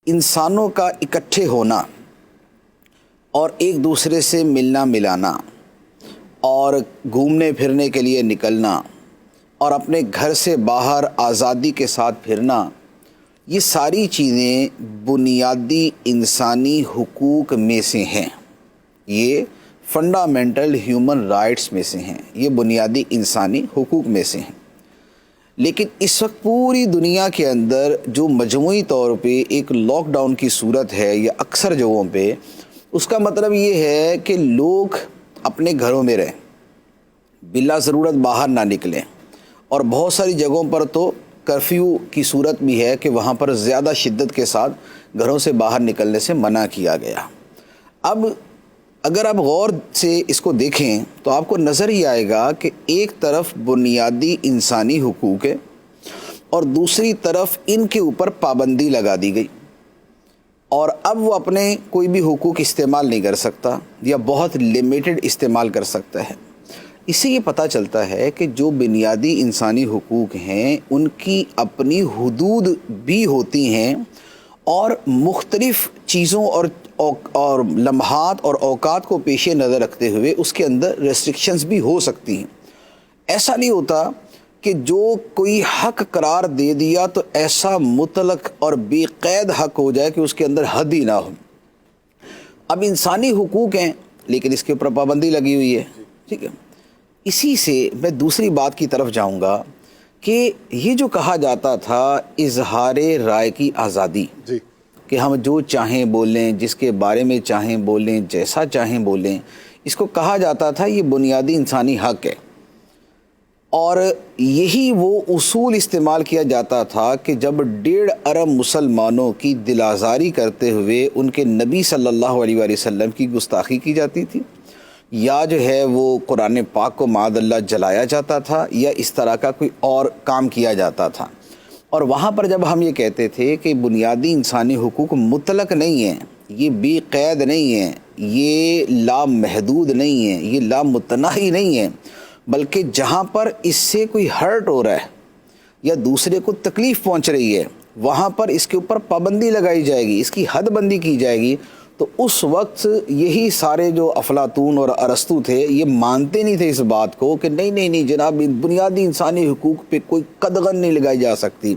انسانوں کا اکٹھے ہونا اور ایک دوسرے سے ملنا ملانا اور گھومنے پھرنے کے لیے نکلنا اور اپنے گھر سے باہر آزادی کے ساتھ پھرنا، یہ ساری چیزیں بنیادی انسانی حقوق میں سے ہیں، یہ فنڈامنٹل ہیومن رائٹس میں سے ہیں، یہ بنیادی انسانی حقوق میں سے ہیں۔ لیکن اس وقت پوری دنیا کے اندر جو مجموعی طور پہ ایک لاک ڈاؤن کی صورت ہے یا اکثر جگہوں پہ، اس کا مطلب یہ ہے کہ لوگ اپنے گھروں میں رہیں، بلا ضرورت باہر نہ نکلیں، اور بہت ساری جگہوں پر تو کرفیو کی صورت بھی ہے کہ وہاں پر زیادہ شدت کے ساتھ گھروں سے باہر نکلنے سے منع کیا گیا۔ اب اگر آپ غور سے اس کو دیکھیں تو آپ کو نظر ہی آئے گا کہ ایک طرف بنیادی انسانی حقوق ہے اور دوسری طرف ان کے اوپر پابندی لگا دی گئی، اور اب وہ اپنے کوئی بھی حقوق استعمال نہیں کر سکتا یا بہت لیمیٹڈ استعمال کر سکتا ہے۔ اس سے یہ پتہ چلتا ہے کہ جو بنیادی انسانی حقوق ہیں ان کی اپنی حدود بھی ہوتی ہیں، اور مختلف چیزوں اور لمحات اور اوقات کو پیش نظر رکھتے ہوئے اس کے اندر ریسٹرکشنز بھی ہو سکتی ہیں۔ ایسا نہیں ہوتا کہ جو کوئی حق قرار دے دیا تو ایسا مطلق اور بے قید حق ہو جائے کہ اس کے اندر حد ہی نہ ہو۔ اب انسانی حقوق ہیں لیکن اس کے اوپر پابندی لگی ہوئی ہے، ٹھیک ہے۔ اسی سے میں دوسری بات کی طرف جاؤں گا کہ یہ جو کہا جاتا تھا اظہار رائے کی آزادی، کہ ہم جو چاہیں بولیں، جس کے بارے میں چاہیں بولیں، جیسا چاہیں بولیں، اس کو کہا جاتا تھا یہ بنیادی انسانی حق ہے، اور یہی وہ اصول استعمال کیا جاتا تھا کہ جب 1.5 ارب مسلمانوں کی دل آزاری کرتے ہوئے ان کے نبی صلی اللہ علیہ وآلہ وسلم کی گستاخی کی جاتی تھی، یا جو ہے وہ قرآن پاک کو معاذ اللہ جلایا جاتا تھا، یا اس طرح کا کوئی اور کام کیا جاتا تھا، اور وہاں پر جب ہم یہ کہتے تھے کہ بنیادی انسانی حقوق مطلق نہیں ہیں، یہ بے قید نہیں ہیں، یہ لامحدود نہیں ہیں، یہ لامتناہی نہیں ہیں، بلکہ جہاں پر اس سے کوئی ہرٹ ہو رہا ہے یا دوسرے کو تکلیف پہنچ رہی ہے وہاں پر اس کے اوپر پابندی لگائی جائے گی، اس کی حد بندی کی جائے گی، تو اس وقت یہی سارے جو افلاطون اور ارسطو تھے یہ مانتے نہیں تھے اس بات کو کہ نہیں جناب، بنیادی انسانی حقوق پہ کوئی قدغن نہیں لگائی جا سکتی۔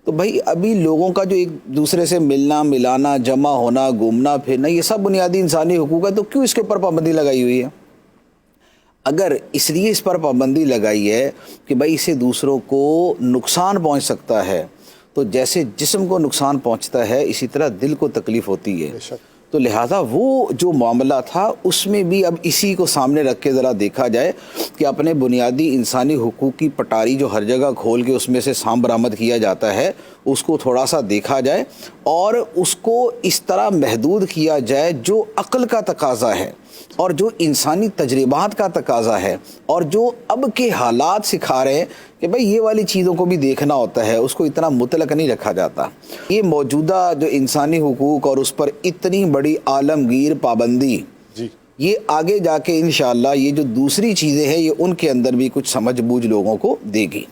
تو بھائی ابھی لوگوں کا جو ایک دوسرے سے ملنا ملانا، جمع ہونا، گھومنا پھرنا، یہ سب بنیادی انسانی حقوق ہے، تو کیوں اس کے اوپر پابندی لگائی ہوئی ہے؟ اگر اس لیے اس پر پابندی لگائی ہے کہ بھائی اسے دوسروں کو نقصان پہنچ سکتا ہے، تو جیسے جسم کو نقصان پہنچتا ہے اسی طرح دل کو تکلیف ہوتی ہے، تو لہٰذا وہ جو معاملہ تھا اس میں بھی اب اسی کو سامنے رکھ کے ذرا دیکھا جائے کہ اپنے بنیادی انسانی حقوق کی پٹاری جو ہر جگہ کھول کے اس میں سے سام برآمد کیا جاتا ہے، اس کو تھوڑا سا دیکھا جائے اور اس کو اس طرح محدود کیا جائے جو عقل کا تقاضا ہے اور جو انسانی تجربات کا تقاضا ہے، اور جو اب کے حالات سکھا رہے ہیں کہ بھئی یہ والی چیزوں کو بھی دیکھنا ہوتا ہے، اس کو اتنا مطلق نہیں رکھا جاتا۔ یہ موجودہ جو انسانی حقوق اور اس پر اتنی بڑی عالمگیر پابندی، یہ آگے جا کے انشاءاللہ یہ جو دوسری چیزیں ہیں یہ ان کے اندر بھی کچھ سمجھ بوجھ لوگوں کو دے گی۔